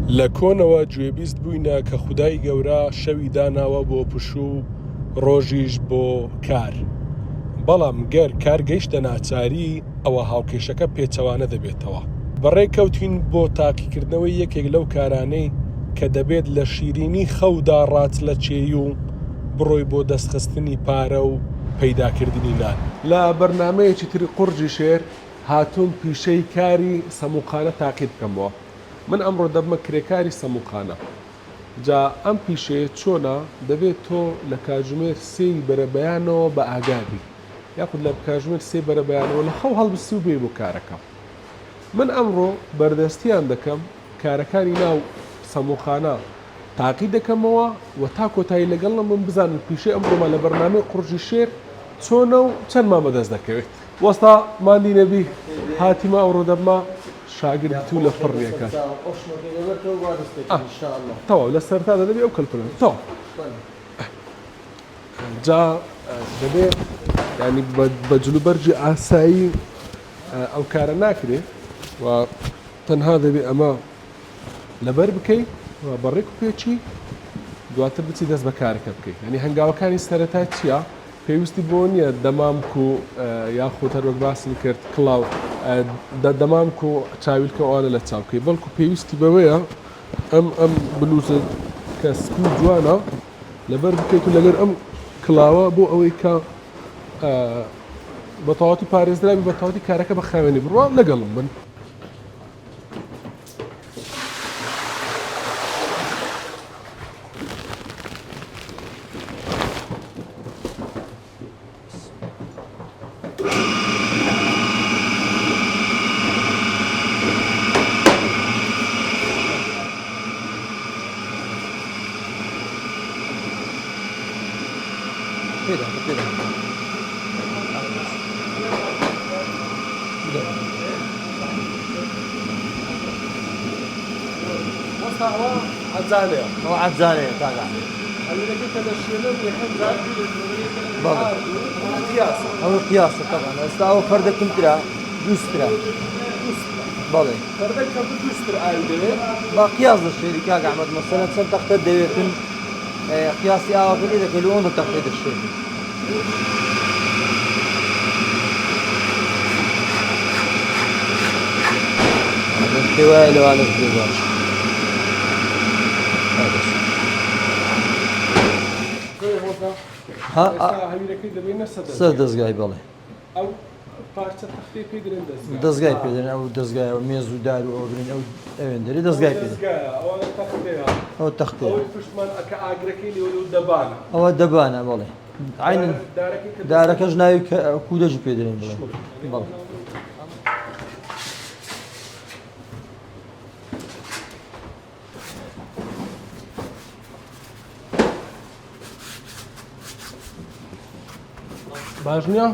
لە کۆنەوە گوێبیست بووینە کە خودای گەورە شەوی داناوە بۆ پشوو ڕۆژیش بۆ کار. بەڵام گەر کار گەیشتە ناچاری ئەوە هاوکێشەکە پێچەوانە دەبێتەوە. بەڕێکەوتین بۆ تاقیکردنەوەی یەکێک لەو کارانەی کە دەبێت لە شیرینی خەودا ڕاچ لە چێی و بڕۆی بۆ دەستخستنی پارە و پەیداکردنی نان. لە بەرنامەیەکی تری قورجی شێر هاتووم پیشەی کاری سەموقانە تاقی بکەمەوە. من ئەمڕۆ دەبمە کرێکاری سەموقانە. جا ئەم پیشەیە چۆنە دەبێت تۆ لە کاتژمێر سێی بەرەبەیانەوە بە ئاگابی یاخود لە کاتژمێر سێ بەرەبەیانەوە لە خەو هەڵبسی و بێ بۆ کارەکە. من ئەمڕۆ بەردەستیان دەکەم کارەکانی ناو سەموقانە تاقی دەکەمەوە و تا کۆتایی لەگەڵ من بزانن پیشەی ئەمڕۆمە لە بەرنامەی قورجی شێر چۆنە و چەند مامە دەست دەکەوێت. وەستا ماندی نەبی هاتیمە ئەوڕۆ دەبمە شاگردی تو لە فڕیەکە تەواو لە سەرتا دەبێت ئەو کەلکولن تەواو جا دەبێت ینی بە جلوبەرجی ئاسایی ئەو کارە ناکرێت و تەنها دەبێت ئەمە لەبەر بکەیت و بەڕێک و پێچی دواتر بچی دەست بە کارەکە بکەیت. ینی هەنگاوەکانی سەرەتا چییە؟ پێویستی بۆ نییە دەمامک و یاخۆ هەروەک باسی کرد کڵاو دەمامک و چاویلکە ئەوانە لە چاوکەی بەڵکو پێویستی بەوەیە ئەم بلوزە کە سپی جوانە لەبەر بکەیت و لەگەر ئەم کڵاوە بۆ ئەوەی کە بە تەواوەتی پارێزراوی بە تەواوەتی کارەکە بە خاوێنی بڕوا لەگەڵم بن. هو عزالي طالع هو قياس طبعا بس هو فردك كمترا دوسترا بالي فردك دوسترا عندي ما قياس الشركة قاعد مثلا سنت تقتد دويتن قياسي أول إذا كلون تقتد الشيء الاحتواء له على الزجاج سر دەستگای بەڵێ ئەو پارچە تەختەی پێدرێن دەستگای پێدرێن ئەو دەستگای و مێز و دار و ئەوبرین ئەو ئەوێندەری دەستگای پێدرێن ئەو تەختەیە پشتمان ئەکە ئاگرەکەی لێوە دەبانە ئەوە دەبانە بەڵێ عینن دارەکەش ناوی کودەژی پێدرێن بڵێ بەڵێ باش نییە؟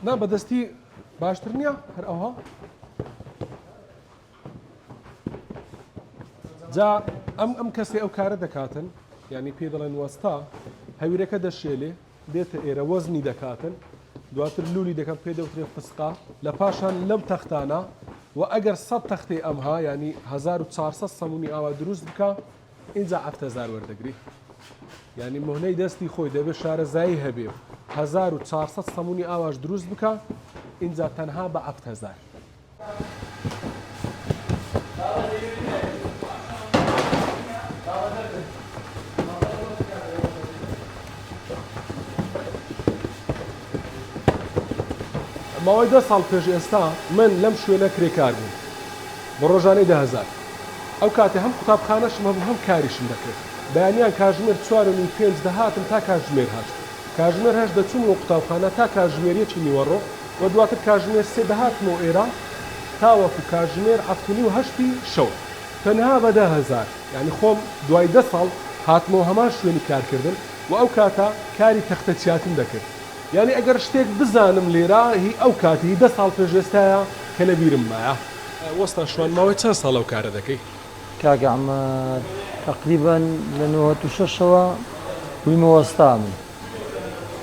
نا بەدەستی باشتر نییە هەر ئەوها جا ئەم کەسێ ئەو کارە دەکاتن ینی پێ دەڵێن وەستا هەویرەکە دەشێلێ دێتە ئێرە وەزنی دەکاتن دواتر لولی دەکەم پێ دەوترێ فسقا لە پاشان لەم تەختانە و ئەگەر 100 تەختەی ئەمها ینی 1400 سەمونی ئاوا دروست بکە اینجا 7000 وەردەگری ینی مهنەی دەستی خۆی دەبێت شارەزایی هەبێ 1400 سەمونی ئاواش دروست بکە اینجا تەنها بە 7000. ماوەی 10 ساڵ پێش ئێستا من لەم شوێنە کرێکار بووم بە ڕۆژانەی 10,000 ئەو کاتێ هەم قوتابخانەشم هەم کاریشم دەکرد بەیانیان کاژمێر 4.5 دەهاتم تا کاژمێر هەشت کاژمێر هەشت دەچوم و قوتابخانە تا کاژمێریەکی نیوەڕۆ و دواتر کاژمێر 3 دەهاتمەوە ئێرە تاوەکو کاژمێر 7.5 شەو تەنها بە 10,000 یعنی خۆم دوای 10 ساڵ هاتمەوە هەمان شوێنی کارکردن و ئەو کاتە کاری تەختەچیاتم دەکرد یعنی ئەگەر شتێک بزانم لێرە هی ئەو کاتی 10 ساڵ پێش ئێستایە کە لەبیرم مایە وەستا شوان ماوەی چەند ساڵ ئەو کارە دەکەی کاکە ئەمە تقریبا لە 96ەوە بوویمە وەستا من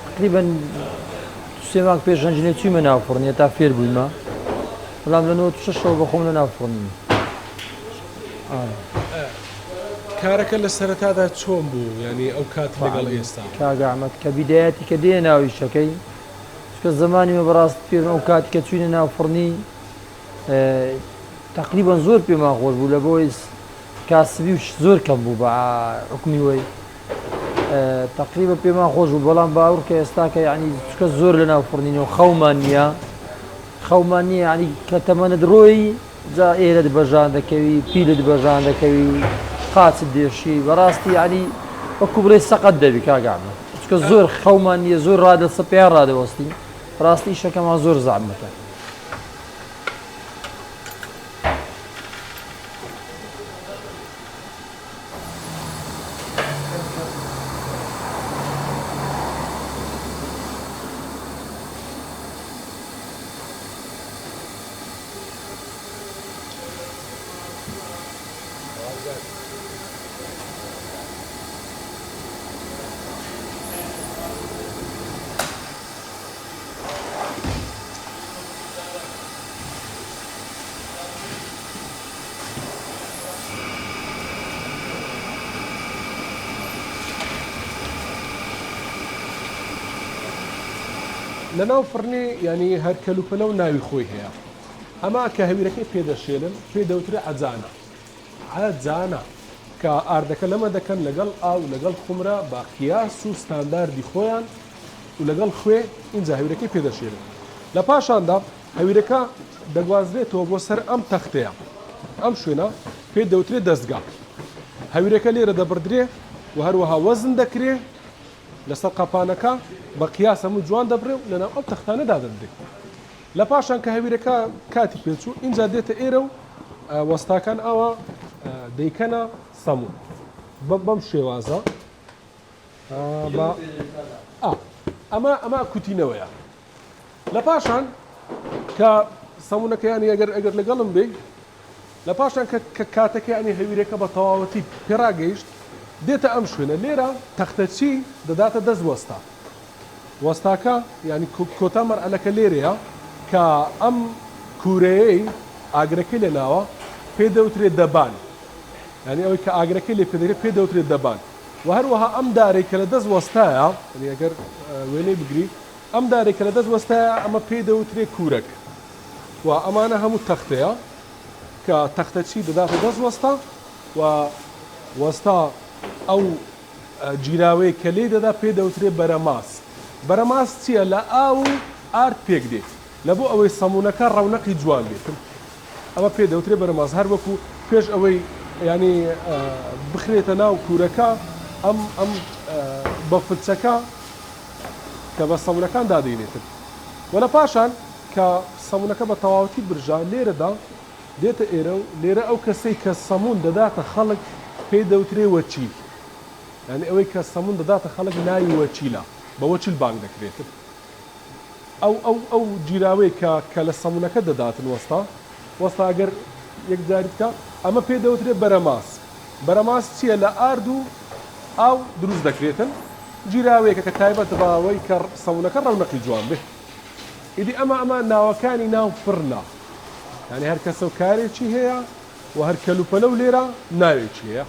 تقریبا 3 مانگ پێش ئەنجلێ چوویمە ناوفڕنیە تا فێر بوویمە بەڵام لە 96ەوە بەخۆم لە ناوفڕنی کارەکە لە سەرەتادا چۆن بوو ینی ئەو کات لەگەڵ ئێستا کاگە ئەحمەد کە بیدایەتی کە دێ ناوی شەکەی چکە زمانیمە بەڕاست پێم ئەو کاتی کە چوینە ناوفڕنی تقریبا زۆر پێمان خۆش بوو لە بۆی کاسبی و زۆر کەم بوو بە حکمی وەی تقریبا پێمان خۆش بوو بەڵام باوڕ کە ئێستا کە یعنی چکە زۆر لە ناوفڕنینەوە خەومان نییە ینی کە تەمەنت ڕۆی جا ئێرە دبەژان دەکەوی پیلت بەژان دەکەوی قاچت دێشی بەڕاستی ینی وەکو بڵێ سەقەت دەبی کاگامە چکە زۆر خەومان نییە زۆر ڕادە سەپیان ڕادەوەستی ڕاستی ئیشەکەمان زۆر زەحمەتە لە ناو فڕنی ینی هەر کەلوپەلە و ناوی خۆی هەیە ئەمە کە هەویرەکەی پێدەشێنن پێ دەوترێ عەجانە عەجانە کە ئاردەکە لەمە دەکەن لەگەڵ ئاو لەگەڵ خومرە با قیاس و ستانداردی خۆیان و لەگەڵ خوێ اینجا هەویرەکەی پێدەشێنن لە پاشاندا هەویرەکە دەگوازرێتەوە بۆ سەر ئەم تەختەیە ئەم شوێنە پێ دەوترێت دەستگا هەویرەکە لێرە دەبردرێ و هەروەها وەزن دەکرێ لەسەر قەپانەکە بە قیاس هەموو جوان دەبرێ و لەناو ئەم تەختانەدا دەدرێت لە پاشان کە هەویرەکە کاتی پێچوو اینجا دێتە ئێرە و وەستاکان ئەوە دەیکەنە سەموو بەم شێوازە ئەمە کوتینەوەیە لە پاشان کە سەمونونەکەیانی ئەگەر لەگەڵم بێ لە پاشان کە کاتەکەیانی هەویرەکە بە تەواوەتی پێڕاگەیشت دێتە ئەم شوێنە لێرە تەختەچی دەداتە دەست وەستا وەستاکە ینی کۆتا مەرعەلەکە لێرەیە کە ئەم کوورەیەی ئاگرەکەی لە ناوە پێ دەوترێت دەبان ینی ئەوەی کە ئاگرەکەی لێ پێدەێت پێ دەوترێت دەبان و هەروەها ئەم دارێک کە لە دەست وەستایە ئەگەر وێنەی بگری ئەم دارێک کە لە دەست وەستایە ئەمە پێ دەوترێت کوورەک و ئەمانە هەموو تەختەیە کە تەختەچی دەداتە دەست وەستا و وەستا ئەو جیراوەیە کە لێ دەدا پێ دەوترێت بەرەماس بەرەماس چییە لە ئاو و ئارد پێک دێت لە بۆ ئەوەی سەمونونەکە ڕەونەقی جوان بێتن ئەمە پێ دەوترێت بەرەماس هەر وەکو پێش ئەوەی ینی بخرێتە ناو کوورەکە ئەم بەفچەکە کە بە سەمونونەکان دادەینێتن و لە پاشان کە سەمونونەکە بە تەواوەتی برژا لێرەدا دێتە ئێرە و لێرە ئەو کەسەی کە سەمون دەداتە خەڵک پێی دەوترێ وەچیل ینی ئەوەی کە سەمون دەداتە خەڵک ناوی وەچیلە بە وەچیل بانگ دەکرێتن ئەو جیراوەی کە لە سەمونونەکە دەداتن وەستا ئەگەر یەک جاری بکە ئەمە پێ دەوترێت بەرەماس بەرەماس چییە لە ئارد و ئاو دروست دەکرێتن جیراوەیەکە کە تایبەت باوەی کە سەمونونەکە ڕەونەقی جوان بێ ئیدی ئەمە ناوەکانی ناو فڕنا ینی هەر کەسە و کارێکی هەیە و هەر کەلوپەلە و لێرە ناوێکی هەیە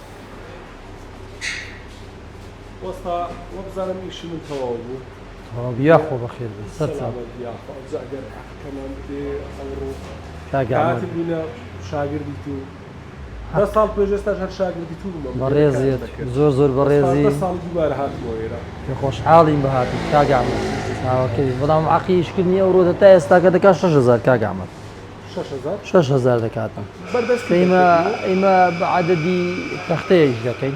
وەستا وە بزانم ئیشی من تەواو بوو بیا خۆ بەخێر بێ سەد ساڵ ئەگەر حکەمان بدێ ئەوڕۆ کاگە بینە شاگردیت و دە ساڵ پێشێستاش هەر شاگردی توومە بەڕێزیت زۆر بەڕێزی ساڵی دووبارە هاتمەوە ئێرە خۆشحاڵین بەهاتی کاگامە چاوەکەی بەڵام عەقیشکردنی ئەوڕۆ تا ئێستا کە دەکات 6,000 کاگامەت 6,000 دەکاتم ئێمە بە عەدەدی تەختەیەش دەکەین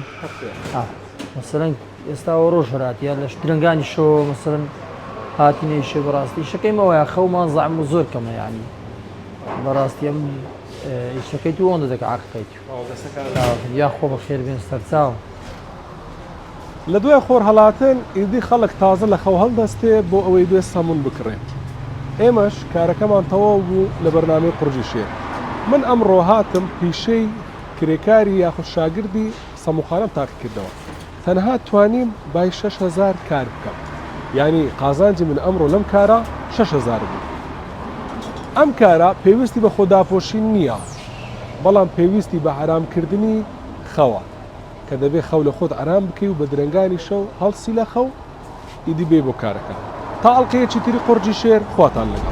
مەسەلەن ئێستا ڕۆژ هەراتیان لە درنگانی شۆ مەسەلەن هاتینەی شێ بەڕاستی شەکەیمەوەیە خەومان زەعم و زۆر کەمە یعنی بەڕاستی ئەم ئیشەکەی تو ئەوەندە دەکە عەقەکەیت یا خۆ بەخێر بێن سەرچاو لە دوای خۆر هەڵاتن ئیدی خەڵک تازە لە خەو هەڵدەستێ بۆ ئەوەی دوێ سەمون بکڕێت ئێمەش کارەکەمان تەواو بوو لە بەرنامەی قورجی شێر من ئەمڕۆ هاتم پیشەی کرێکاری یاخود شاگردی سەموخانەم تاقی کردەوە تەنها توانیم بای 6,000 کار بکەم یعنی قازانجی من ئەمڕۆ لەم کارە 6,000 بوو ئەم کارە پێویستی بە خۆداپۆشی نییە بەڵام پێویستی بە حرامکردنی خەوە کە دەبێت خەو لە خۆت ئارام بکەی و بە درنگانی شەو هەڵسی لە خەو ئیدی بێ بۆ کارەکە تا ئەڵقەیەکی تری قورجی شێر خواتان لەگەڵ